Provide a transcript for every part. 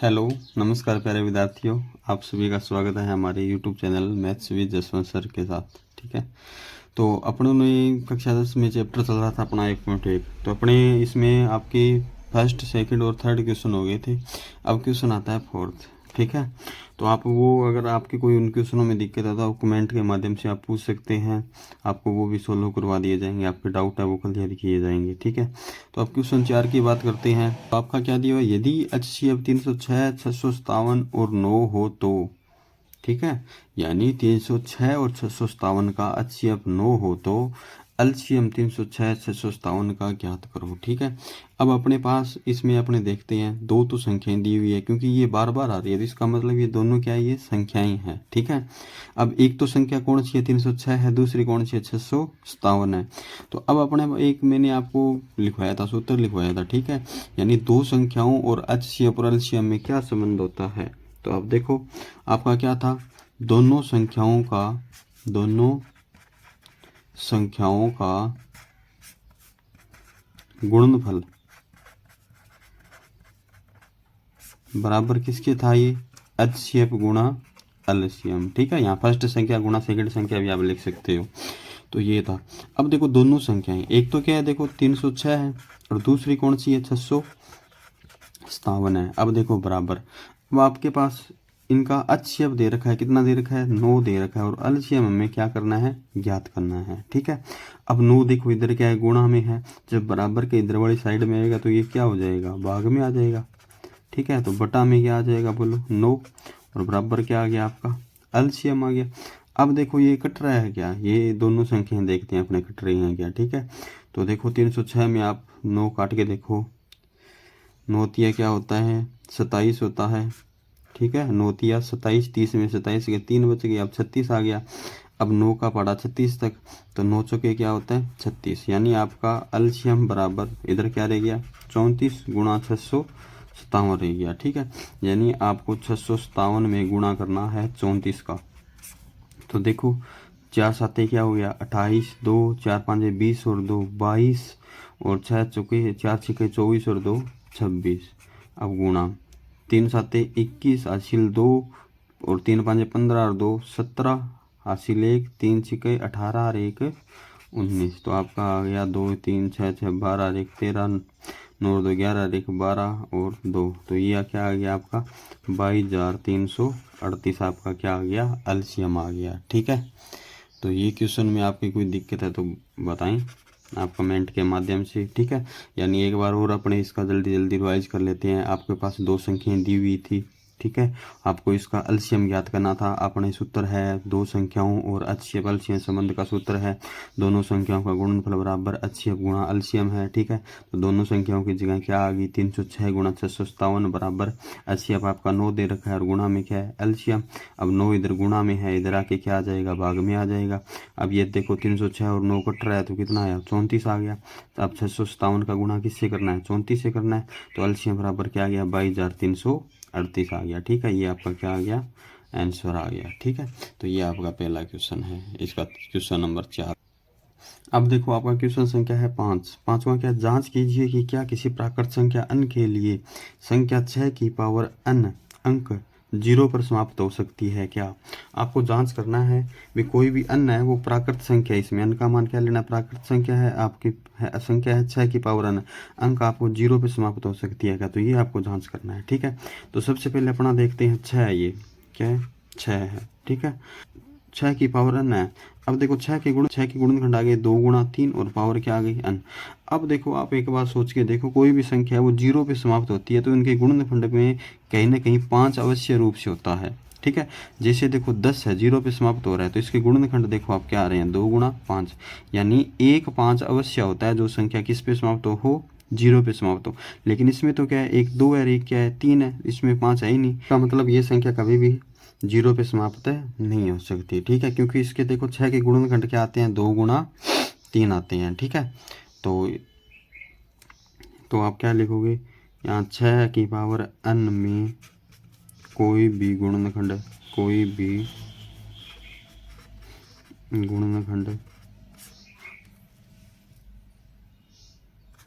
Hello, नमस्कार प्यारे विद्यार्थियों। आप सभी का स्वागत है हमारे YouTube channel maths with Jaswant sir के साथ। ठीक है, तो अपनों ने कक्षा 10 में चैप्टर चल रहा था अपना 1.1। तो अपने इसमें आपके फर्स्ट सेकंड और थर्ड क्वेश्चन हो गए थे। अब क्वेश्चन आता है फोर्थ। ठीक है, तो आप वो अगर आपके कोई उन क्वेश्चनों में दिक्कत आता है तो कमेंट के माध्यम से आप पूछ सकते हैं, आपको वो भी सोल्व करवा दिए जाएंगे। आपके डाउट है वो क्लियर किए जाएंगे। ठीक है, तो अब क्वेश्चन 4 की बात करते हैं। तो आपका क्या दिया हुआ है, यदि HCF 306, 657 और 9 हो तो। ठीक है, यानी 306 और 657 का HCF 9 हो तो LCM 306, 657 का ज्ञात करो। ठीक है, अब अपने पास इसमें अपने देखते हैं दो तो संख्याएं दी हुई है, क्योंकि ये बार बार आ रही है तो इसका मतलब ये दोनों क्या है, ये संख्याएं हैं। ठीक है, अब एक तो संख्या कौन सी है, 306 है, दूसरी कौन सी है, 657 है। तो अब अपने एक मैंने आपको लिखवाया था, सूत्र लिखवाया था। ठीक है, यानी दो संख्याओं और HCF और LCM में क्या संबंध होता है। तो अब देखो आपका क्या था, दोनों संख्याओं का गुणनफल बराबर किसके था, ये HCF गुणा LCM। ठीक है, यहाँ फर्स्ट संख्या गुणा सेकंड संख्या भी आप लिख सकते हो। तो ये था। अब देखो दोनों संख्याएं, एक तो क्या है, देखो 306 है और दूसरी कौन सी है, 657 है। अब देखो बराबर, अब आपके पास इनका HCF दे रखा है, कितना दे रखा है, 9 दे रखा है, और LCM हमें क्या करना है, ज्ञात करना है। ठीक है, अब 9 देखो इधर क्या है, गुणा में है, जब बराबर के इधर वाली साइड में आएगा तो ये क्या हो जाएगा, भाग में आ जाएगा। ठीक है, तो बटा में क्या आ जाएगा, बोलो 9, और बराबर क्या आ गया आपका, LCM आ गया। अब देखो ये कट रहा है क्या, ये दोनों संख्याएं देखते हैं अपने कट रही हैं क्या। ठीक है, तो देखो 306 में आप 9 काट के देखो, नौतिया क्या होता है, 27 होता है। ठीक है, नौतिया 27, 30 में 27 के 3 बच गए, अब 36 आ गया। अब 9 का पड़ा 36 तक, तो 9 चौके क्या होता है, 36। यानी आपका LCM बराबर इधर क्या रह गया, 34 गुणा 657 रह गया। ठीक है, यानी आपको 657 में गुणा करना है 34 का। तो देखो 4 साते क्या हो गया, 28, 2 4 5 20 और 2 22, और 6 चौके 4 छक्के 24 और 2 26। अब गुणा 3 साते 21, हासिल 2, और 3 5 15 और 2 17, हासिल 1, 3 छक्के 18 और 1 19। तो आपका आ गया 2 3 6 6 12 और 1 13, 9 2 11 और 1 12 और 2। तो ये क्या आ गया आपका 22,338 आपका क्या आ गया, LCM आ गया। ठीक है, तो ये क्वेश्चन में आपकी कोई दिक्कत है तो बताएं आप कमेंट के माध्यम से। ठीक है, यानी एक बार और अपने इसका जल्दी जल्दी रिवाइज कर लेते हैं। आपके पास दो संख्याएं दी हुई थी। ठीक है, आपको इसका LCM ज्ञात करना था। अपने सूत्र है दो संख्याओं और HCF LCM संबंध का सूत्र है, दोनों संख्याओं का गुणनफल बराबर HCF गुणा LCM है। ठीक है, तो दोनों संख्याओं की जगह क्या आ गई, 306 गुणा 657 बराबर HCF आपका 9 दे रखा है और गुणा में क्या है, LCM। अब 9 इधर गुणा में है, इधर आके क्या आ जाएगा, भाग में आ जाएगा। अब ये देखो 306 और 9 कट रहा है तो कितना आया, 34 आ गया। तो अब 657 का गुणा किससे करना है, 34 से करना है। तो LCM बराबर क्या आ गया, 22,338 आ गया। ठीक है, ये आपका क्या आ गया, आंसर आ गया। ठीक है, तो ये आपका पहला क्वेश्चन है, इसका क्वेश्चन नंबर 4। अब देखो आपका क्वेश्चन संख्या है 5। पांचवा क्या, जांच कीजिए कि क्या किसी प्राकृत संख्या n के लिए संख्या 6 की पावर n अंक 0 पर समाप्त हो सकती है क्या। आपको जांच करना है भी कोई भी n है वो प्राकृत संख्या, इसमें n का मान क्या लेना, प्राकृत संख्या है आपकी, संख्या है 6 की पावर n, अंक आपको 0 पर समाप्त हो सकती है क्या, तो ये आपको जांच करना है। ठीक है, तो सबसे पहले अपना देखते हैं 6, ये क्या है, 6 है। ठीक है, 6 की पावर n है। अब देखो 6 के गुणनखंड आ गए 2 गुणा 3 और पावर क्या आ गई n। अब देखो आप एक बार सोच के देखो, कोई भी संख्या है वो 0 पे समाप्त होती है तो इनके गुणनखंड में कहीं ना कहीं 5 अवश्य रूप से होता है। ठीक है, जैसे देखो 10 है, 0 पे समाप्त हो रहा है तो इसके गुणनखंड देखो आप क्या आ रहे हैं, 2 गुणा 5, यानी 1 5 अवश्य होता है जो संख्या किस पे समाप्त हो, 0 पे समाप्त हो। लेकिन इसमें तो क्या है, 1 2 है, एक क्या है 3 है, इसमें 5 है ही नहीं। का मतलब ये संख्या कभी भी 0 पे समाप्त नहीं हो सकती। ठीक है, क्योंकि इसके देखो 6 के गुणनखंड क्या आते हैं, 2 गुणा 3 आते हैं। ठीक है, तो आप क्या लिखोगे, यहाँ 6 की पावर n में कोई भी गुणनखंड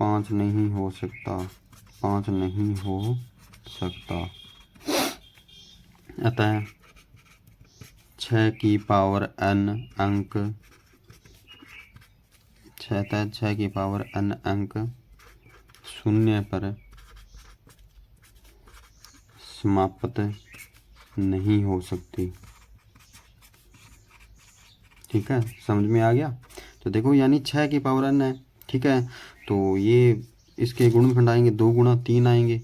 5 नहीं हो सकता, 5 नहीं हो सकता। अतः 6 की पावर n अंक 6 की पावर n अंक शून्य पर समाप्त नहीं हो सकती। ठीक है, समझ में आ गया। तो देखो यानी 6 की पावर n है। ठीक है, तो ये इसके गुणनखंड आएंगे 2 गुणा 3 आएंगे।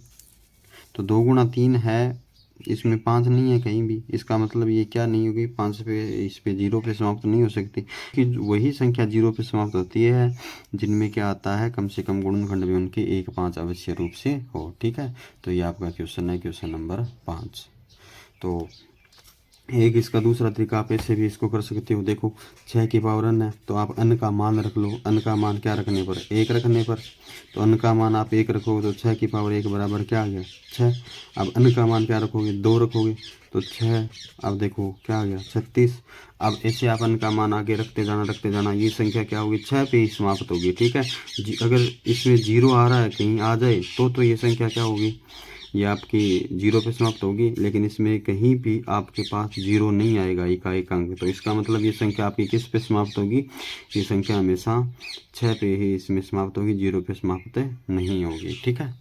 तो 2 गुणा 3 है, इसमें 5 नहीं है कहीं भी। इसका मतलब ये क्या नहीं होगी, 5 पे इस पे 0 पे समाप्त नहीं हो सकती, कि वही संख्या 0 पे समाप्त होती है जिनमें क्या आता है कम से कम गुणनखंड में उनके 1 5 अवश्य रूप से हो। ठीक है, तो ये आपका क्वेश्चन है, क्वेश्चन नंबर 5। तो एक इसका दूसरा तरीका आप ऐसे भी इसको कर सकते हो। देखो 6 की पावर n है, तो आप n का मान रख लो। n का मान क्या रखने पर, 1 रखने पर। तो n का मान आप 1 रखोगे तो 6 की पावर 1 बराबर क्या आ गया, 6। अब n का मान क्या रखोगे, 2 रखोगे तो 6। अब देखो क्या आ गया, 36। अब ऐसे आप n का मान आगे रखते जाना, ये संख्या क्या होगी, 6 पे ही समाप्त होगी। ठीक है, अगर इसमें 0 आ रहा है, कहीं आ जाए तो ये संख्या क्या होगी, ये आपकी 0 पे समाप्त होगी। लेकिन इसमें कहीं भी आपके पास 0 नहीं आएगा एक अंक, तो इसका मतलब ये संख्या आपकी किस पे समाप्त होगी, ये संख्या हमेशा 6 पे ही इसमें समाप्त होगी, 0 पे समाप्त नहीं होगी। ठीक है,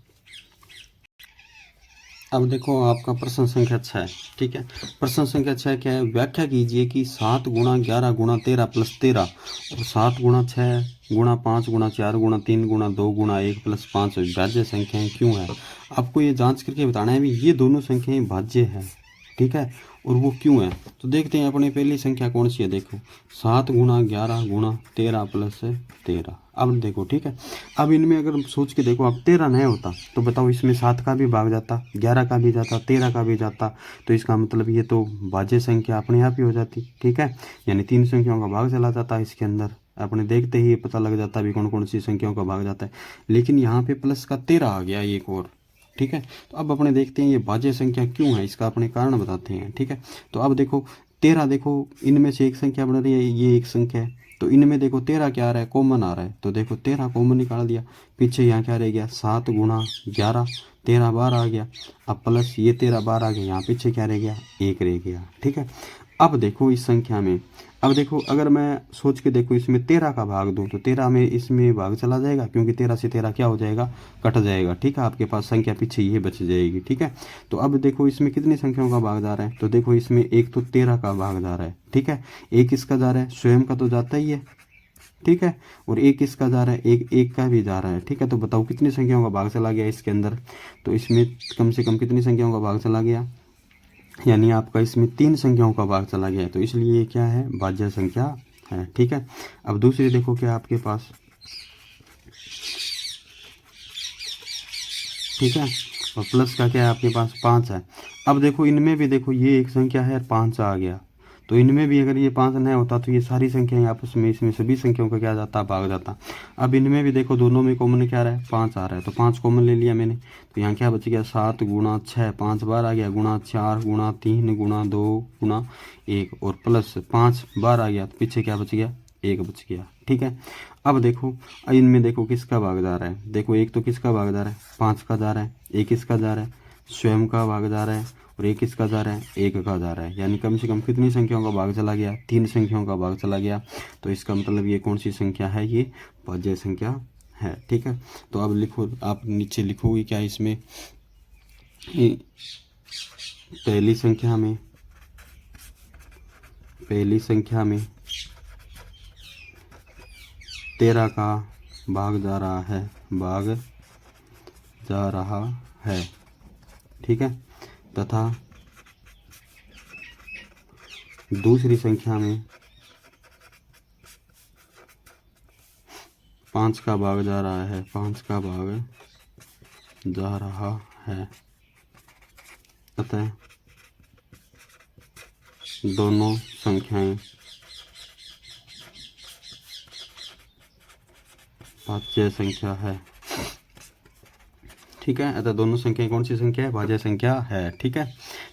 अब देखो आपका प्रश्न संख्या 6। ठीक है, प्रश्न संख्या 6 क्या है, व्याख्या कीजिए कि 7 गुणा 11 गुणा 13 प्लस 13 और 7 गुणा 6 गुणा 5 गुणा 4 गुणा 3 गुणा 2 गुणा 1 प्लस 5 भाज्य संख्याएं क्यों है। आपको ये जांच करके बताना है भी ये दोनों संख्याएं भाज्य हैं। ठीक है, और वो क्यों है, तो देखते हैं अपनी पहली संख्या कौन सी है। देखो 7 गुणा 11 गुणा 13 प्लस 13। अब देखो, ठीक है, अब इनमें अगर सोच के देखो, अब 13 नहीं होता तो बताओ इसमें 7 का भी भाग जाता, 11 का भी जाता, 13 का भी जाता, तो इसका मतलब ये तो भाज्य संख्या अपने आप ही हो जाती। ठीक है, यानी 3 संख्याओं का भाग चला जाता है इसके अंदर, अपने देखते ही पता लग जाता भी कौन कौन सी संख्याओं का भाग जाता है। लेकिन यहाँ पे प्लस का 13 आ गया एक और। ठीक है, तो अब अपने देखते हैं ये भाज्य संख्या क्यों है, इसका अपने कारण बताते हैं। ठीक है, तो अब देखो 13, देखो इनमें से एक संख्या बन रही है, ये एक संख्या है, तो इनमें देखो 13 क्या आ रहा है, कॉमन आ रहा है, तो देखो 13 कॉमन निकाल दिया। पीछे यहाँ क्या रह गया, 7 गुणा 11 13 बार आ गया। अब प्लस ये 13 बार आ गया, यहाँ पीछे क्या रह गया, 1 रह गया। ठीक है, अब देखो इस संख्या में, अब देखो अगर मैं सोच के देखो इसमें 13 का भाग दूं तो 13 में इसमें भाग चला जाएगा, क्योंकि 13 से 13 क्या हो जाएगा, कट जाएगा। ठीक है, आपके पास संख्या पीछे ये बच जाएगी। ठीक है, तो अब देखो इसमें कितनी संख्याओं का भाग जा रहा है, तो देखो इसमें एक तो 13 का भाग जा रहा है। ठीक है, एक किसका जा रहा है, स्वयं का तो जाता ही है। ठीक है, और एक किसका जा रहा है, एक का भी जा रहा है। ठीक है, तो बताओ कितनी संख्याओं का भाग चला गया इसके अंदर, तो इसमें कम से कम कितनी संख्याओं का भाग चला गया, यानी आपका इसमें 3 संख्याओं का भाग चला गया है, तो इसलिए ये क्या है, भाज्य संख्या है। ठीक है, अब दूसरी देखो क्या आपके पास। ठीक है, और प्लस का क्या है आपके पास, 5 है। अब देखो इनमें भी देखो ये एक संख्या है, 5 आ गया, तो इनमें भी अगर ये 5 नहीं होता तो ये सारी संख्याएं आपस में, इसमें सभी संख्याओं का क्या जाता, भाग जाता। अब इनमें भी देखो दोनों में कॉमन क्या रहा है, 5 आ रहा है, तो 5 कॉमन ले लिया मैंने, तो यहाँ क्या बच गया, 7 गुणा 6 5 बार आ गया, गुणा 4 गुणा 3 गुणा 2 गुणा 1 और प्लस 5 बार आ गया, तो पीछे क्या बच गया, 1 बच गया। ठीक है, अब देखो इनमें देखो किसका भाग जा रहा है, देखो एक तो किसका भाग जा रहा है, 5 का जा रहा है, एक किसका जा रहा है, स्वयं का भाग जा रहा है, और एक किसका जा रहा है, 1 का जा रहा है। यानी कम से कम कितनी संख्याओं का भाग चला गया, 3 संख्याओं का भाग चला गया। तो इसका मतलब ये कौन सी संख्या है, ये भाज्य संख्या है। ठीक है, तो अब लिखो, आप नीचे लिखोगे क्या इसमें, पहली संख्या में 13 का भाग जा रहा है। ठीक है, तथा दूसरी संख्या में 5 का भाग जा रहा है, 5 का भाग जा रहा है। अतः दोनों संख्याएं भाज्य संख्या है। ठीक है, अतः दोनों संख्याएं कौन सी संख्या है, भाज्य संख्या है। ठीक है,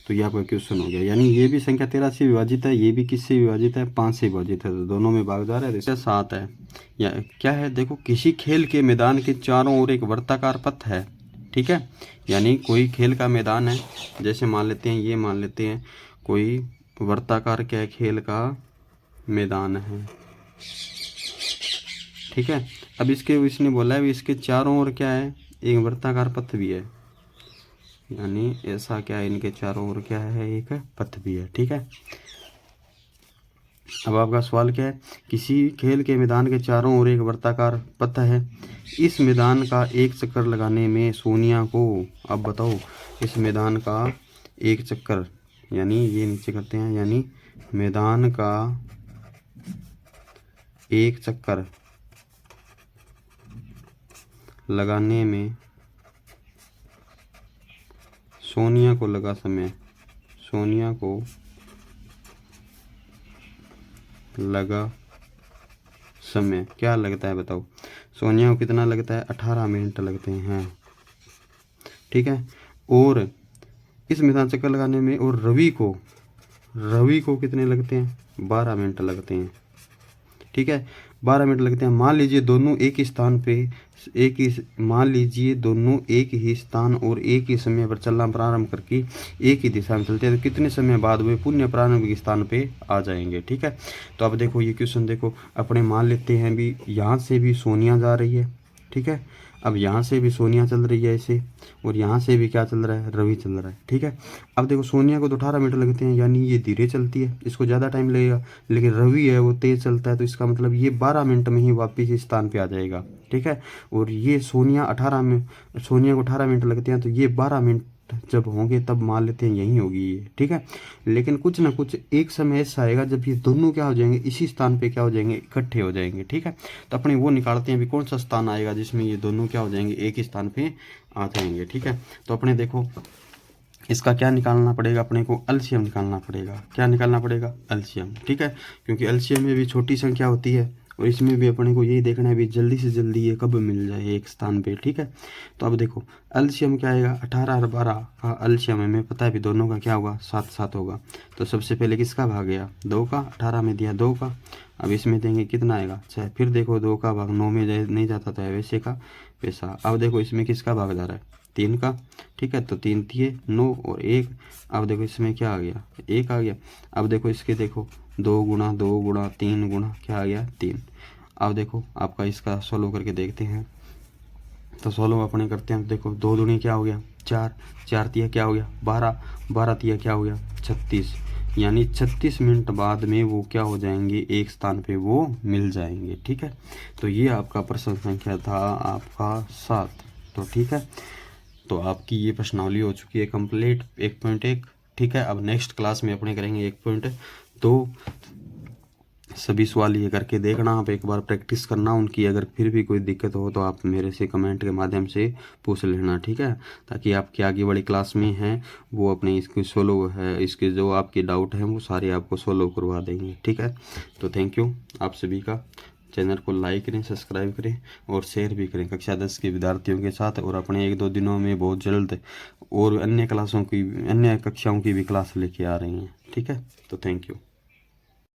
तो ये आपका क्वेश्चन हो गया। यानी ये भी संख्या 13 से विभाजित है, ये भी किससे विभाजित है, 5 से विभाजित है, तो दोनों में भागदार है। जैसे 7 है, या क्या है, देखो किसी खेल के मैदान के चारों ओर एक वर्ताकार पथ है। ठीक ठीक है। यानी कोई खेल का मैदान है, जैसे मान लेते हैं, ये मान लेते हैं कोई वर्ताकार क्या है, खेल का मैदान है, ठीक है। अब इसने बोला है इसके चारों ओर क्या है, एक वर्ताकार पथ भी है, यानी ऐसा क्या है, इनके चारों ओर क्या है, एक पथ भी है, ठीक है। अब आपका सवाल क्या है, किसी खेल के मैदान के चारों ओर एक वर्ताकार पथ है, इस मैदान का एक चक्कर लगाने में सोनिया को, अब बताओ, इस मैदान का एक चक्कर, यानी ये नीचे करते हैं, यानी मैदान का एक चक्कर लगाने में सोनिया को लगा समय, सोनिया को लगा समय क्या लगता है, बताओ। सोनिया को कितना लगता है, 18 मिनट लगते हैं, ठीक है। और इस मैदान चक्कर लगाने में और रवि को कितने लगते हैं, 12 मिनट लगते हैं, ठीक है। 12 मिनट लगते हैं। मान लीजिए दोनों एक ही स्थान पे, मान लीजिए दोनों एक ही स्थान और एक ही समय पर चलना प्रारंभ करके एक ही दिशा में चलते हैं, तो कितने समय बाद वे पुण्य प्रारंभिक स्थान पे आ जाएंगे, ठीक है। तो अब देखो ये क्वेश्चन देखो, अपने मान लेते हैं भी यहाँ से भी सोनिया जा रही है, ठीक है। अब यहाँ से भी सोनिया चल रही है ऐसे, और यहाँ से भी क्या चल रहा है, रवि चल रहा है, ठीक है। अब देखो सोनिया को तो 18 मिनट लगते हैं, यानी ये धीरे चलती है, इसको ज़्यादा टाइम लगेगा, लेकिन रवि है वो तेज़ चलता है, तो इसका मतलब ये 12 मिनट में ही वापस इस स्थान पे आ जाएगा, ठीक है। और ये सोनिया को 18 मिनट लगते हैं, तो ये 12 मिनट जब होंगे तब मान लेते हैं यही होगी ये, ठीक है। लेकिन कुछ ना कुछ एक समय ऐसा आएगा जब ये दोनों क्या हो जाएंगे, इसी स्थान पे क्या हो जाएंगे, इकट्ठे हो जाएंगे, ठीक है। तो अपने वो निकालते हैं अभी कौन सा स्थान आएगा जिसमें ये दोनों क्या हो जाएंगे, एक ही स्थान पे आ जाएंगे, ठीक है। तो अपने देखो इसका क्या निकालना पड़ेगा, अपने को एलसीएम निकालना पड़ेगा। क्या निकालना पड़ेगा, एलसीएम, ठीक है। क्योंकि एलसीएम में भी छोटी संख्या होती है, और इसमें भी अपने को यही देखना है भी जल्दी से जल्दी ये कब मिल जाए एक स्थान पे, ठीक है। तो अब देखो एलसीएम क्या आएगा, 18 और 12 का एलसीएम हमें पता है भी दोनों का क्या होगा, 7 होगा। तो सबसे पहले किसका भाग गया, 2 का, 18 में दिया 2 का, अब इसमें देंगे कितना आएगा 6, फिर देखो 2 का भाग 9 में नहीं जाता तो है वैसे का वैसा। अब देखो इसमें किसका भाग जा रहा है, 3 का, ठीक है। तो 3 दिए 9 और 1, अब देखो इसमें क्या आ गया, 1 आ गया। अब देखो इसके देखो 2 गुणा 3 गुणा क्या आ गया, 3। अब देखो आपका इसका सोल्व करके देखते हैं, तो सोल्व अपने करते हैं। देखो 2 दूनी क्या हो गया, 4, 4 तिया क्या हो गया, 12, 12 तिया क्या हो गया, 36, यानी 36 मिनट बाद में वो क्या हो जाएंगे, एक स्थान पे वो मिल जाएंगे, ठीक है। तो ये आपका प्रश्न संख्या था आपका 7, तो ठीक है। तो आपकी ये प्रश्नावली हो चुकी है कंप्लीट 1.1, ठीक है। अब नेक्स्ट क्लास में अपने करेंगे 1.2। सभी सवाल ये करके देखना, आप एक बार प्रैक्टिस करना उनकी, अगर फिर भी कोई दिक्कत हो तो आप मेरे से कमेंट के माध्यम से पूछ लेना, ठीक है। ताकि आपकी आगे वाली क्लास में हैं वो अपने इसके सोल्व है, इसके जो आपके डाउट हैं वो सारे आपको सोल्व करवा देंगे, ठीक है। तो थैंक यू आप सभी का। चैनल को लाइक करें, सब्सक्राइब करें और शेयर भी करें कक्षा 10 के विद्यार्थियों के साथ। और अपने 1-2 दिनों में बहुत जल्द और अन्य कक्षाओं की भी क्लास लेके आ रही हैं, ठीक है। तो थैंक यू।